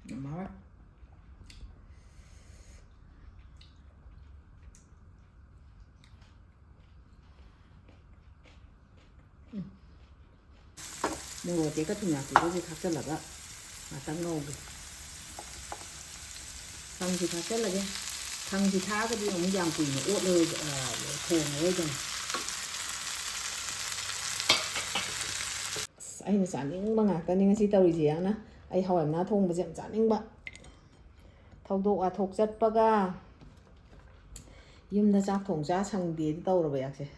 Nói 뭐 제가 그냥 그거지 각절라가 맞단 거고 강지 각절라게 강지 타거든 너무 양고 있는 옷을 thùng rồi anh 짜닝바 ngạc 시 떠오르지않아 아이 하와나 통보지 짜닝바 더도 아톡 zet바가 yumda 짝 통자 상디 떠오르바 약세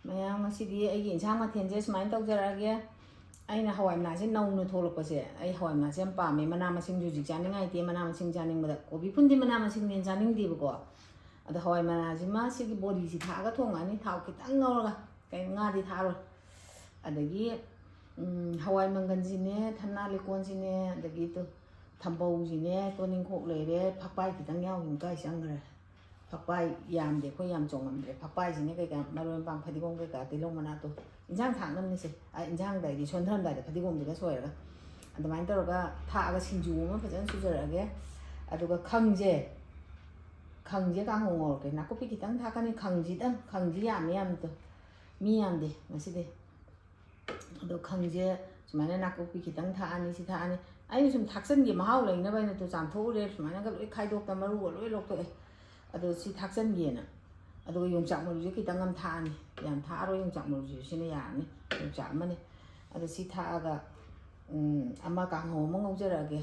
mayam ngasidi ai insang mathenje sumain tawjarage aina hawai mna se naunu tholokpase ai hawai mna se pame mana masing ju janingai te mana masing janing bada kobi pundi mana masing nen janing di bako ada hawai mana jima sigi body si thaga thongani thau kitang ngawra kai nga di tharo adagi hawai mangan jine thanna lekon jine adagi to thambau jine to ning khok leire phakpai kitang yaw him kai sangre phakpai yam de ko yam chongam de phakpai jine kai ka maron pang phadigom kai ka tilong mana to injang thang nam ni se a injang dai di chon tham dai de phadigom de ka soiraga adamai toroga tha ga sinju ma phajan sujarage aduga khangje kang hongor ke nakopi kitang tha kani khangji yam to mi yam de maside ado khangje sumana nakopi kitang tha ani si tha ani ai sum thaksan gi mahau leina bai na to cham tho re sumana ga loi khai dok ta maru loi lok to ado si thaksan gi na ado yong chak maru je kitang am tha ani yam tha ro yong chak maru je sine ya ni yong chak ma ni ado si tha ga ama kang ho mo ngau jara ge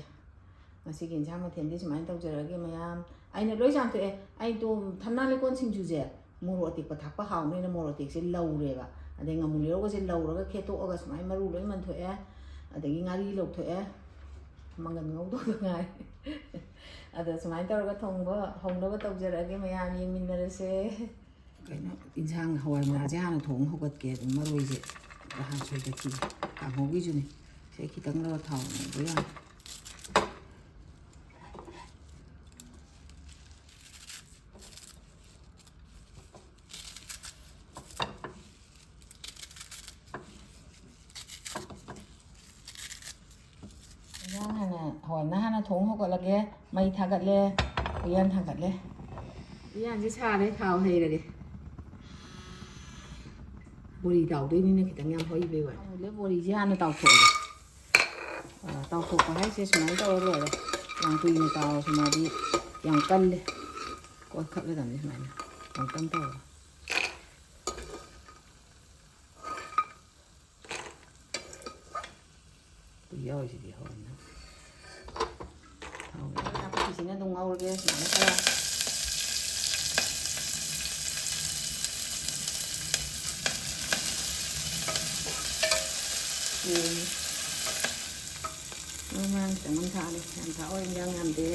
ngasi gi jam ma then di sumana tau jara ge mayam ai na loi jam to ai to thanna le kon sing ju je moro ti pa thak pa haw ne na moro ti se lau re ba ade ngamu le ro se lau ro ga khe to ga sumai maru loi man tho adagi ngari lok tho mangan ngau do ngai ada sumai tar ga thong ba hong do ba tau jara ge mayam yeng min na se kaina insang hawai ma ja na thong hogat ke maroi je ba han soi ga ti ka ho gi ju ni se ki tang ro thong bo ya hawai na hana thong hogat lage mai thagat le yan thagat le yan ji cha le thau hei le bori dau dei ni ne kitang yam hoi be wa le bori ji hana tau tho tau tho ko hai se sumai tau lo le yang tui ni tau suma di yang kan le ko khat le dam ni sumai na yang kan tau yo ji di hoi na sini dong ngawur guys, mana salah. Memang jangan thả đi, làm thả ôi yang làm đi.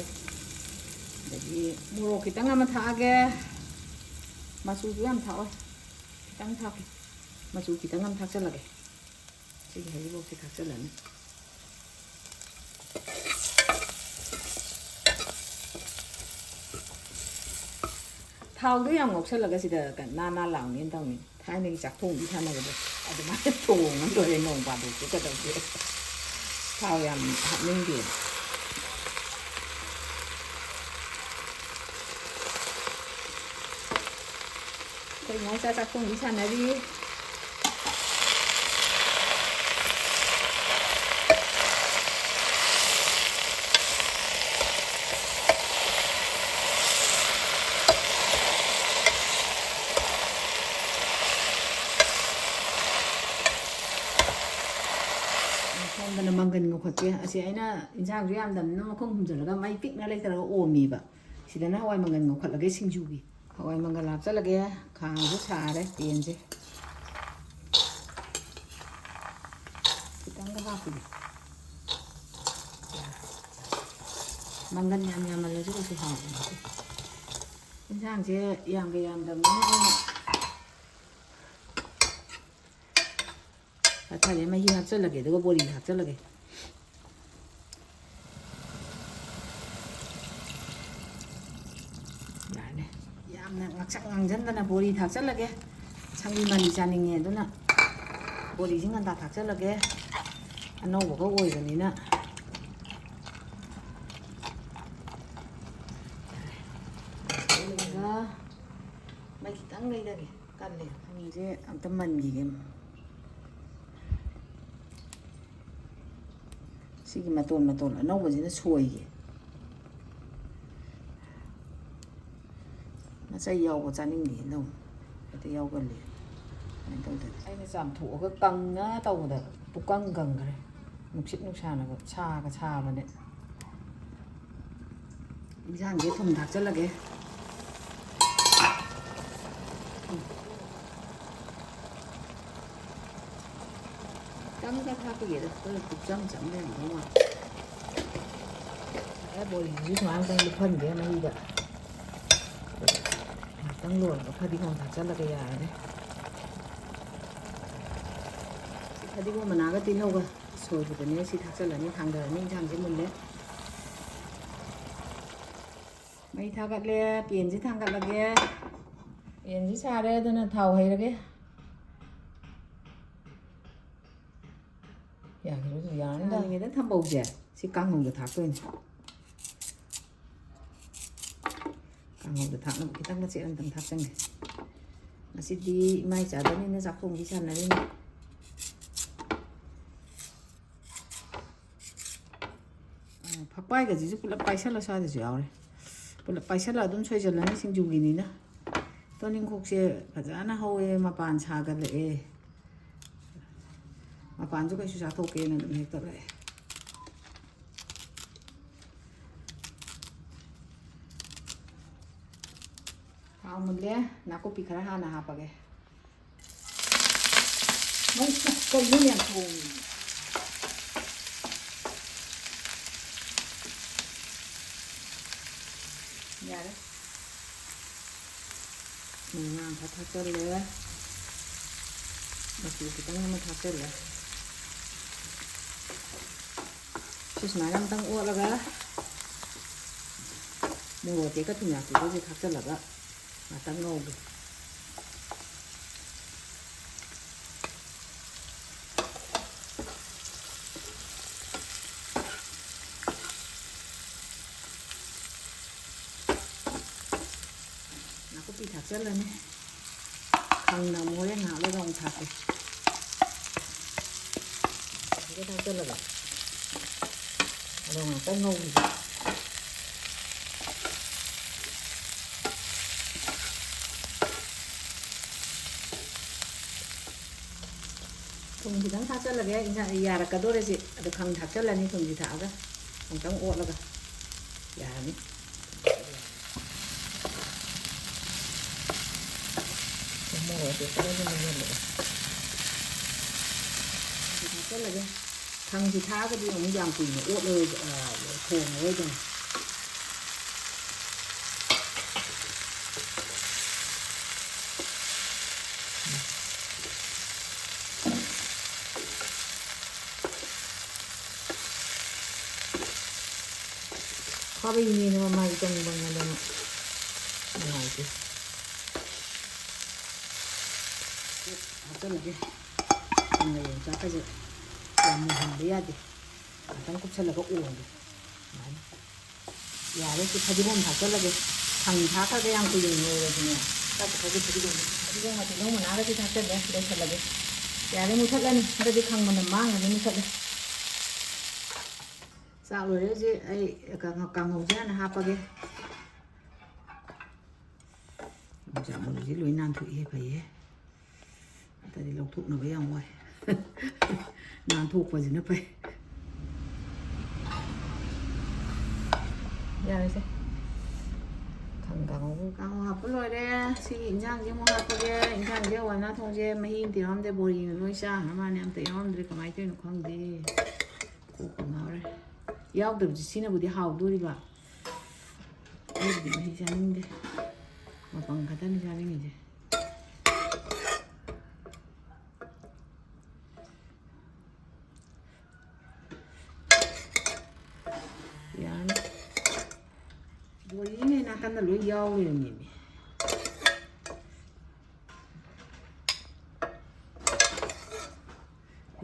Jadi muro kita nggak thả ke, masuk juga thả ôi, kita thả ke, masuk kita nggak thả chân lagi. Jadi hari ini kita thả chân lagi. thau cái ông ngọc sẽ là cái gì đó cả na làng nên tao mình thay nên chắc thùng đi thay này rồi à tụi nó thùng nó rồi lên nồng vào được cái đầu kia thau làm hạt ninh điểm thôi nói ra chắc thùng đi thay này đi na mangan ngau khat che asi aina insang ju yam dam no khong hum jala mai pik na lai tara o mi ba sidana hawai mangan ngau khat lage singju gi hawai mangan lap cha lage khang ju sa re ten je kitang ga ha pu mangan yam la ju ko se ha insang je yang ga yam dam no thay để mấy hạt chân là cái đó bồi hạt chân là cái này yam này ngắt chắc ngang chân đó bồi hạt chân là cái sang đi mà đi chăn nghe đó nè bồi chính ngàn hạt chân là cái ꯑꯅꯧꯕꯒ ꯑꯣꯏꯕꯅꯤꯅ ꯃꯩ ꯈꯤꯇꯪ ꯂꯩꯗꯒꯦ ꯀꯜꯂꯦ ꯈꯥꯃꯦꯟꯁꯦ ꯑꯝꯇ ꯃꯟꯈꯤꯒꯦ ꯁꯤꯒꯤ ꯃꯇꯣꯟ ꯑꯅꯧꯕꯁꯤꯅ ꯁꯣꯏꯒꯦ ꯃꯆꯩ ꯌꯥꯎꯕ ꯆꯥꯅꯤꯡꯗꯦ ꯅꯧ ꯍꯦꯛꯇ ꯌꯥꯎꯒꯜꯂꯤ ꯀꯃꯥꯏꯅ ꯇꯧꯗꯗꯤ ꯑꯩꯅ ꯆꯥꯝꯊꯣꯛꯑꯒ ꯀꯪꯅ ꯇꯧꯕꯗ ꯄꯨꯀꯪ ꯀꯪꯈ꯭ꯔꯦ ꯅꯨꯡꯁꯤꯠ ꯅꯨꯡꯁꯥꯅꯒ ꯁꯥꯒ ꯁꯥꯕꯅꯦ ꯏꯟꯁꯥꯡꯁꯦ ꯊꯨꯝ ꯊꯥꯛꯆꯜꯂꯒꯦ ꯈꯤꯇꯪꯒ ꯊꯥꯛꯄꯒꯤꯗ ꯄꯨꯛꯆꯝ ꯆꯝ ꯂꯩꯔꯝꯗꯧ ꯃꯥꯜꯂꯦ ꯕꯣꯔꯤꯁꯤꯁꯨ ꯁꯨꯃꯥꯏꯅ ꯑꯃꯨꯛꯇꯪ ꯂꯨꯞꯍꯟꯒꯦ ꯃꯍꯤꯗ ꯉꯥꯛꯇꯪ ꯂꯣꯏꯔꯒ ꯐꯗꯤꯒꯣꯝ ꯊꯥꯛꯆꯜꯂꯒ ꯌꯥꯔꯅꯤ ꯐꯗꯤꯒꯣꯝ ꯃꯅꯥꯒ ꯇꯤꯜꯍꯧꯒ ꯁꯣꯏꯕꯗꯅꯦ ꯁꯤ ꯊꯥꯛꯆꯜꯂꯅꯤ ꯊꯥꯡꯊꯔꯅꯤ ꯏꯟꯁꯥꯡꯁꯦ ꯃꯨꯜꯂꯦ ꯃꯩ ꯊꯥꯒꯠꯂꯦ ꯄꯦꯟꯁꯤ ꯊꯥꯡꯒꯠꯂꯒꯦ ꯄꯦꯟꯁꯤ ꯁꯥꯔꯦ ꯑꯗꯨꯅ ꯊꯥꯎ ꯍꯩꯔꯒꯦ ꯌꯥꯈꯤꯔꯣꯏ ꯌꯥꯔꯅꯤꯗ ꯉꯩꯗ ꯊꯝꯕꯧꯁꯦ ꯁꯤ ꯀꯥꯡꯍꯧꯗ ꯊꯥꯛꯇꯣꯏꯅꯦ ꯀꯥꯡꯍꯧꯗ ꯊꯥꯛꯅꯕ ꯈꯤꯇꯪ ꯃꯆꯦꯠ ꯑꯃꯇꯪ ꯊꯥꯛꯆꯟꯒꯦ ꯉꯁꯤꯗꯤ ꯏꯃꯥꯏ ꯆꯥꯗꯕꯅꯤꯅ ꯆꯥꯛꯊꯣꯡꯕꯤ ꯁꯥꯟꯅꯔꯤꯅꯤ ꯐꯛꯄꯥꯏꯒꯁꯤꯁꯨ ꯄꯨꯂꯞ ꯄꯥꯏꯁꯜꯂ ꯁ꯭ꯋꯥꯏꯗꯁꯨ ꯌꯥꯎꯔꯦ ꯄꯨꯂꯞ ꯄꯥꯏꯁꯜꯂ ꯑꯗꯨꯝ ꯁꯣꯏꯖꯜꯂꯅꯤ ꯁꯤꯡꯖꯨꯒꯤꯅꯤꯅ ꯇꯣꯅꯤꯡꯈꯣꯛꯁꯦ ꯐꯖꯅ ꯍꯧꯋꯦ ꯃꯄꯥꯟ ꯁꯥꯒꯠꯂꯛꯑꯦ ꯃꯄꯥꯟꯁꯨ ꯀꯩꯁꯨ ꯆꯥꯊꯣꯛꯀꯦꯅ ꯑꯗꯨꯝ ꯍꯦꯛꯇꯠꯂꯛꯑꯦ ꯊꯥꯎ ꯃꯨꯜꯂꯦ ꯅꯥꯀꯨꯞꯄꯤ ꯈꯔ ꯍꯥꯟꯅ ꯍꯥꯞꯄꯒꯦ ꯃꯩ ꯀꯩꯅꯣ ꯌꯥꯝ ꯊꯣꯡꯉꯤ ꯌꯥꯔꯦ ꯃꯉꯥꯡ ꯈꯔ ꯊꯥꯛꯆꯜꯂꯦ ꯃꯆꯨ ꯈꯤꯇꯪ ꯑꯃ ꯊꯥꯛꯆꯜꯂꯦ ꯁꯤ ꯁꯨꯃꯥꯏꯅ ꯑꯃꯇꯪ ꯑꯣꯠꯂꯒ ꯃꯣꯔꯣꯛ ꯑꯇꯦꯛꯀ ꯊꯨꯝ ꯌꯥꯛꯄꯤꯒꯁꯦ ꯊꯥꯛꯆꯜꯂꯒ ꯉꯥꯛꯇꯪ ꯉꯧꯒꯦ ꯅꯥꯀꯨꯞꯄꯤ ꯊꯥꯛꯆꯜꯂꯅꯤ ꯈꯪꯅ ꯑꯃꯨꯛ ꯍꯣꯔꯦꯟ ꯉꯥꯏꯍꯥꯛ ꯂꯩꯔꯒ ꯑꯃꯨꯛ ꯊꯥꯛꯀꯦ ꯁꯤꯒ ꯊꯥꯛꯆꯜꯂꯒ ꯑꯗꯣ ꯉꯥꯛꯇꯪ ꯉꯧꯈꯤꯒꯦ ꯊꯨꯝ ꯈꯤꯇꯪ ꯊꯥꯛꯆꯜꯂꯒꯦ ꯏꯟꯁꯥꯡ ꯌꯥꯔꯛꯀꯗꯣꯔꯦ ꯁꯤ ꯑꯗꯣ ꯈꯪ ꯊꯥꯛꯆꯜꯂꯅꯤ ꯊꯨꯝꯁꯤ ꯊꯥꯛꯑꯒ ꯑꯃꯨꯛꯇꯪ ꯑꯣꯠꯂꯒ ꯌꯥꯔꯅꯤ ꯃꯣꯔꯣꯛ ꯑꯇꯦꯛꯄꯒꯁꯨ ꯃꯨꯟꯍꯜꯂꯛꯑꯦ ꯊꯥꯛꯆꯜꯂꯒꯦ ꯈꯪꯁꯤ ꯊꯥꯛꯑꯒꯗꯤ ꯑꯃꯨꯛ ꯌꯥꯝ ꯀꯨꯏꯅ ꯊꯣꯡꯉꯔꯣꯏꯗꯅ ꯈꯥꯕꯩꯅꯦꯅ ꯃꯥꯒꯤ ꯆꯪꯕꯉꯗꯅ ꯅꯨꯡꯉꯥꯏꯇꯦ ꯍꯥꯞꯆꯜꯂꯒꯦ ꯊꯨꯝꯒ ꯌꯣꯡꯆꯥꯛꯀꯁꯦ ꯌꯥꯝ ꯃꯨꯟꯍꯟꯕ ꯌꯥꯗꯦ ꯉꯥꯛꯇꯪ ꯀꯨꯞꯁꯜꯂꯒ ꯑꯣꯟꯒꯦ ꯁꯨꯃꯥꯏꯅ ꯌꯥꯔꯦ ꯁꯤ ꯐꯗꯤꯒꯣꯝ ꯊꯥꯛꯆꯜꯂꯒꯦ ꯈꯪ ꯊꯥꯛꯈ꯭ꯔꯒ ꯌꯥꯝ ꯀꯨꯏꯅ ꯉꯧꯔꯗꯤꯅꯦ ꯐꯗꯤꯒꯣꯝ ꯃꯅꯥꯒꯁꯤ ꯊꯥꯛꯆꯜꯂꯦ ꯂꯣꯏꯁꯜꯂꯒꯦ ꯌꯥꯔꯦ ꯃꯨꯊꯠꯂꯅꯤ ꯍꯟꯗꯛꯇꯤ ꯈꯪ ꯃꯅꯝ ꯃꯥꯡꯉꯅꯤ ꯃꯨꯊꯠꯂꯦ ꯆꯥꯛ ꯂꯣꯏꯔꯦ ꯍꯧꯖꯤꯛ ꯑꯩ ꯀꯥꯡꯍꯧꯁꯦ ꯍꯥꯟꯅ ꯍꯥꯞꯄꯒꯦ ꯌꯣꯡꯆꯥꯛ ꯃꯔꯨꯁꯤ ꯂꯣꯏ ꯅꯥꯟꯊꯣꯛꯏꯍꯦ ꯐꯩꯌꯦ ꯑꯇꯩꯗꯤ ꯂꯧꯊꯣꯛꯅꯕ ꯌꯥꯝ ꯋꯥꯏ ꯅꯥꯟꯊꯣꯛꯄꯁꯤꯅ ꯐꯩ ꯌꯥꯔꯦꯁꯦ ꯀꯥꯡꯍꯧ ꯍꯥꯞꯄ ꯂꯣꯏꯔꯦ ꯁꯤꯒꯤ ꯏꯟꯁꯥꯡꯁꯦ ꯑꯃꯨꯛ ꯍꯥꯞꯄꯒꯦ ꯏꯟꯁꯥꯡꯁꯦ ꯍꯋꯥꯏ ꯊꯣꯡꯁꯦ ꯃꯍꯤ ꯑꯃꯇ ꯌꯥꯎꯔꯝꯗꯦ ꯕꯣꯔꯤꯅ ꯂꯣꯏ ꯆꯥꯈ꯭ꯔ ꯃꯥꯜꯂꯦ ꯑꯝꯇ ꯌꯥꯎꯔꯝꯗ꯭ꯔꯦ ꯀꯃꯥꯏꯅ ꯇꯧꯔꯤꯅꯣ ꯈꯪꯗꯦ ꯀꯣꯛꯀ ꯉꯥꯎꯔꯦ ꯌꯥꯎꯗꯕꯁꯤ ꯁꯤꯅꯕꯨꯗꯤ ꯍꯥꯎꯗꯣꯔꯤꯕ ꯑꯩꯕꯨꯗꯤ ꯃꯍꯤ ꯆꯥꯅꯤꯡꯗꯦ ꯃꯄꯪ ꯈꯛꯇꯅꯤ ꯆꯥꯅꯤꯡꯉꯤꯁꯦ ꯌꯥꯔꯅꯤ ꯕꯣꯔꯤꯅꯦ ꯅꯥꯀꯟꯗ ꯂꯣꯏ ꯌꯥꯎ ꯂꯩꯔꯝꯃꯦꯃꯤ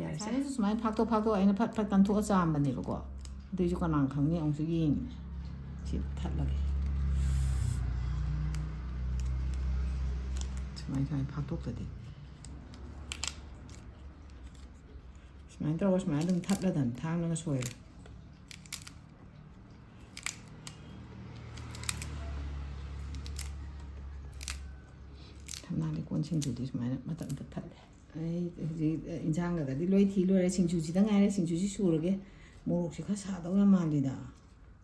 ꯌꯥꯔꯦꯁꯦ ꯁꯨꯃꯥꯏꯅ ꯐꯥꯛꯇꯣꯛ ꯑꯩꯅ ꯐꯠ ꯀꯟꯊꯣꯛꯑ ꯆꯥꯝꯕꯅꯦꯕꯀꯣ ꯑꯗꯨꯏꯁꯨ ꯀꯅꯥ ꯈꯪꯅꯤ ꯑꯃꯨꯛꯁꯨ ꯌꯦꯡꯉꯤꯅꯦ ꯁꯤ ꯊꯠꯂꯒꯦ ꯁꯨꯃꯥꯏꯅ ꯐꯥꯛꯇꯣꯛꯇꯗꯤ ꯁꯨꯃꯥꯏꯅ ꯇꯧꯔꯒ ꯁꯨꯃꯥꯏꯅ ꯑꯗꯨꯝ ꯊꯠꯂꯗꯝ ꯊꯥꯡꯅꯒ ꯁꯣꯏꯔꯦ ꯊꯝꯅꯥ ꯀꯣꯟꯁꯤꯡꯗꯨꯗꯤ ꯁꯨꯃꯥꯏꯅ ꯃꯇꯠ ꯊꯠꯂꯦ ꯑꯩ ꯍꯧꯖꯤꯛ ꯏꯟꯖꯥꯡꯒꯗꯤ ꯂꯣꯏ ꯊꯤ ꯂꯣꯏꯔꯦ ꯁꯤꯡꯖꯨꯁꯤꯗ ꯉꯥꯏꯔꯦ ꯁꯤꯡꯖꯨꯁꯤ ꯁꯨꯔꯒꯦ ꯃꯣꯔꯣꯛꯁꯤ ꯈꯔ ꯁꯥꯗꯧ ꯌꯥꯝ ꯃꯥꯜꯂꯤꯗ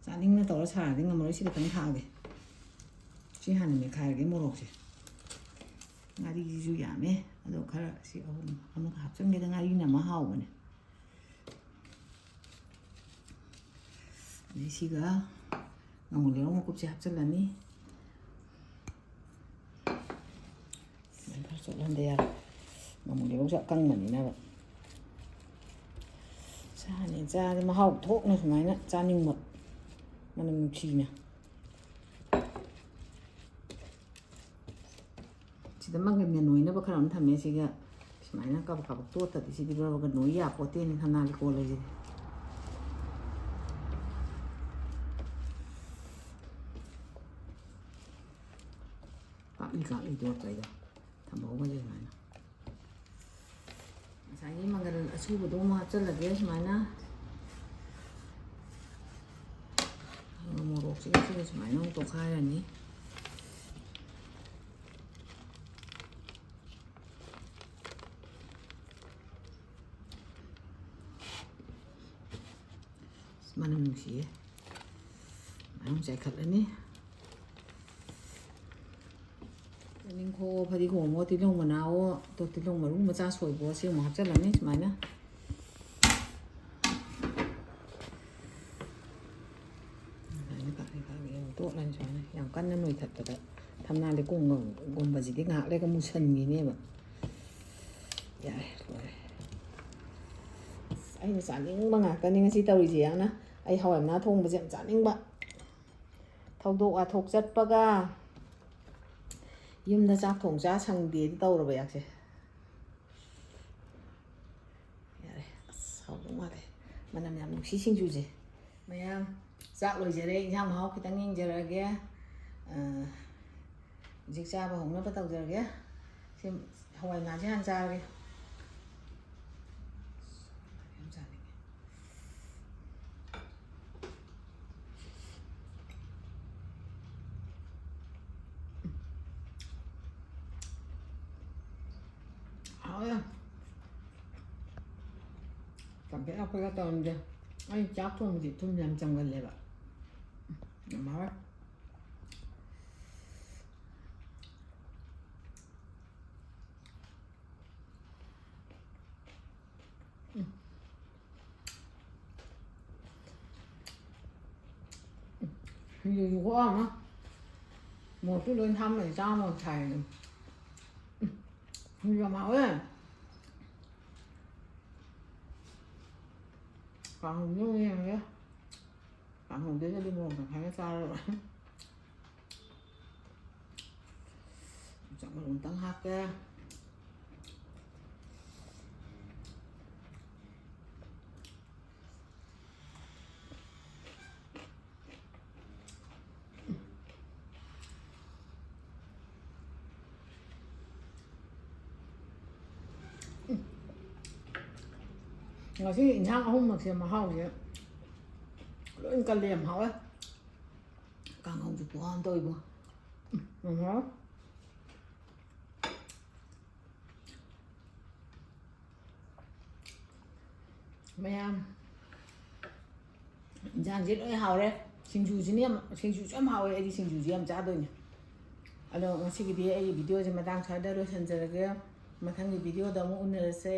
ꯆꯥꯅꯤꯡꯅ ꯇꯧꯔ ꯁꯥꯔꯗꯤ ꯉꯝꯃꯔꯣꯏ ꯁꯤ ꯈꯛꯇꯪ ꯊꯥꯛꯑꯒꯦ ꯁꯤ ꯍꯥꯟꯅ ꯃꯦꯠꯈꯥꯏꯔꯒꯦ ꯃꯣꯔꯣꯛꯁꯦ ꯉꯥꯔꯤꯁꯤꯁꯨ ꯌꯥꯝꯃꯦ ꯑꯗꯣ ꯈꯔ ꯁꯤ ꯑꯃꯨꯛ ꯍꯥꯞꯆꯤꯟꯒꯦꯗ ꯉꯥꯔꯤꯅ ꯑꯃ ꯍꯥꯎꯕꯅꯦ ꯑꯗꯩ ꯁꯤꯒ ꯉꯥꯃꯨ ꯂꯩꯔꯣꯡ ꯃꯀꯨꯞꯁꯦ ꯍꯥꯞꯆꯤꯜꯂꯅꯤ ꯈꯔ ꯆꯣꯠꯍꯟꯗ ꯌꯥꯔꯣꯏ ꯉꯥꯃꯨ ꯂꯩꯔꯣꯡꯁꯦ ꯑꯀꯪꯕꯅꯤꯅꯕ ꯆꯥꯅꯤ ꯆꯥꯗꯤ ꯃꯍꯥꯎ ꯊꯣꯛꯅ ꯁꯨꯃꯥꯏꯅ ꯆꯥꯅꯤꯡꯕ ꯃꯅꯝ ꯅꯨꯡꯁꯤꯅ ꯁꯤꯗ ꯃꯪꯒꯟꯒ ꯅꯣꯏꯅꯕ ꯈꯔ ꯑꯃ ꯊꯝꯃꯦ ꯁꯤꯒ ꯁꯨꯃꯥꯏꯅ ꯀꯕꯛ ꯇꯣꯠꯇꯗꯤ ꯁꯤꯗꯤ ꯕꯔꯕꯔꯒ ꯅꯣꯏ ꯌꯥꯄꯣꯠꯇꯦꯅꯤ ꯊꯝꯅꯥ ꯂꯩꯀꯣꯜ ꯂꯩꯁꯤꯗꯤ ꯀꯥꯞꯂꯤ ꯇꯣꯠꯄꯩꯗ ꯊꯝꯍꯧꯒꯁꯦ ꯁꯨꯃꯥꯏꯅ ꯉꯁꯥꯏꯒꯤ ꯃꯪꯒꯟ ꯑꯁꯨꯕꯗꯣ ꯑꯃꯨꯛ ꯍꯥꯞꯆꯤꯜꯂꯒꯦ ꯁꯨꯃꯥꯏꯅ ꯃꯣꯔꯣꯛꯁꯤꯒ ꯁꯤꯒ ꯁꯨꯃꯥꯏꯅ ꯑꯃꯨꯛ ꯇꯣꯠꯈꯥꯏꯔꯅꯤ ꯃꯅꯝ ꯅꯨꯡꯁꯤꯌꯦ ꯃꯌꯥꯝ ꯆꯥꯏꯈꯠꯂꯅꯤ ꯇꯤꯜꯍꯧ ꯐꯗꯤꯒꯣꯝꯋꯣ ꯇꯤꯜꯍꯧ ꯃꯅꯥꯋꯣ ꯇꯣ ꯇꯤꯜꯍꯧ ꯃꯔꯨ ꯃꯆꯥ ꯁꯣꯏꯕꯣ ꯁꯤ ꯑꯃꯨꯛ ꯍꯥꯞꯆꯤꯜꯂꯅꯤ ꯁꯨꯃꯥꯏꯅ ꯇꯣꯠꯂꯅꯤ ꯁꯨꯃꯥꯏꯅ ꯌꯥꯝ ꯀꯟꯅ ꯅꯣꯏꯊꯠꯄꯗ ꯊꯝꯅꯥ ꯂꯩꯀꯣꯡꯒꯨꯝꯕꯁꯤꯗꯤ ꯉꯥꯏꯍꯥꯛ ꯂꯩꯔꯒ ꯃꯨꯁꯟꯈꯤꯅꯦꯕ ꯌꯥꯔꯦ ꯂꯣꯏꯔꯦ ꯑꯩꯅ ꯆꯥꯅꯤꯡꯕ ꯉꯥꯛꯇꯅꯤ ꯉꯁꯤ ꯇꯧꯔꯤꯁꯦ ꯌꯥꯝꯅ ꯑꯩ ꯍꯋꯥꯏ ꯃꯅꯥ ꯊꯣꯡꯕꯁꯦ ꯌꯥꯝ ꯆꯥꯅꯤꯡꯕ ꯊꯧꯗꯣꯛ ꯋꯥꯊꯣꯛ ꯆꯠꯄꯒ ꯌꯨꯝꯗ ꯆꯥꯛ ꯊꯣꯡ ꯆꯥ ꯁꯪꯗꯦꯗꯤ ꯇꯧꯔꯕ ꯌꯥꯛꯁꯦ ꯌꯥꯔꯦ ꯑꯁ ꯍꯥꯎꯗꯧ ꯃꯥꯜꯂꯦ ꯃꯅꯝ ꯌꯥꯝ ꯅꯨꯡꯁꯤ ꯁꯤꯡꯖꯨꯁꯦ ꯃꯌꯥꯝ ꯆꯥꯛ ꯂꯣꯏꯖꯔꯦ ꯏꯟꯖꯥꯡ ꯃꯍꯥꯎ ꯈꯤꯇꯪ ꯌꯦꯡꯖꯔꯒꯦ ꯍꯧꯖꯤꯛ ꯆꯥꯕ ꯍꯧꯅꯕ ꯇꯧꯖꯔꯒꯦ ꯁꯤ ꯍꯋꯥꯏ ꯃꯅꯥꯁꯦ ꯍꯥꯟꯅ ꯆꯥꯔꯒꯦ ꯌꯥꯝ ꯆꯥꯅꯤꯡꯉꯦ ꯍꯥꯎꯋꯦ ꯆꯝꯐꯦꯠ ꯍꯥꯞꯄꯒ ꯇꯧꯔꯝꯗꯦ ꯑꯩ ꯆꯥꯛ ꯊꯣꯡꯕꯗꯤ ꯊꯨꯝ ꯌꯥꯝ ꯆꯝꯒꯜꯂꯦꯕ ꯌꯥꯝ ꯍꯥꯎꯋꯦ ꯁꯤꯡꯖꯨꯁꯨ ꯈꯨꯍꯥꯎ ꯑꯃ ꯃꯣꯔꯣꯛꯁꯨ ꯂꯣꯏ ꯊꯥꯛꯑꯝꯕꯅꯤ ꯆꯥꯝꯃ ꯁꯥꯏꯔꯅꯤ ꯁꯤꯡꯖꯨ ꯌꯥꯝ ꯍꯥꯎꯋꯦ ꯀꯥꯡꯍꯧꯁꯨ ꯑꯃꯨꯛ ꯌꯦꯡꯉꯒꯦ ꯀꯥꯡꯍꯧꯗꯨꯗꯗꯤ ꯃꯣꯔꯣꯛ ꯇꯪꯈꯥꯏꯒ ꯆꯥꯔꯕ ꯆꯥꯛ ꯃꯔꯨ ꯑꯝꯇꯪ ꯍꯥꯞꯀꯦ ꯉꯁꯤ ꯏꯟꯁꯥꯡ ꯑꯍꯨꯝꯃꯛꯁꯦ ꯃꯍꯥꯎꯁꯦ ꯂꯣꯏ ꯀꯜꯂꯦ ꯌꯥꯝ ꯍꯥꯎꯋꯦ ꯀꯥꯡꯍꯧꯁꯨ ꯈꯨꯍꯥꯎ ꯑꯃ ꯇꯧꯏꯕꯣ ꯌꯥꯝ ꯍꯥꯎꯋꯦ ꯃꯌꯥꯝ ꯏꯟꯁꯥꯡꯁꯦ ꯂꯣꯏ ꯍꯥꯎꯔꯦ ꯁꯤꯡꯖꯨꯁꯨ ꯌꯥꯝ ꯍꯥꯎꯋꯦ ꯑꯩꯗꯤ ꯁꯤꯡꯖꯨꯁꯦ ꯌꯥꯝ ꯆꯥꯗꯣꯏꯅꯦ ꯑꯗꯣ ꯉꯁꯤꯒꯤꯗꯤ ꯑꯩꯒꯤ ꯚꯤꯗꯤꯑꯣꯁꯦ ꯃꯇꯥꯡ ꯁ꯭ꯋꯥꯏꯗ ꯂꯣꯏꯁꯤꯟꯖꯔꯒꯦ ꯃꯊꯪꯒꯤ ꯚꯤꯗꯤꯑꯣꯗ ꯑꯃꯨꯛ ꯎꯅꯔꯁꯦ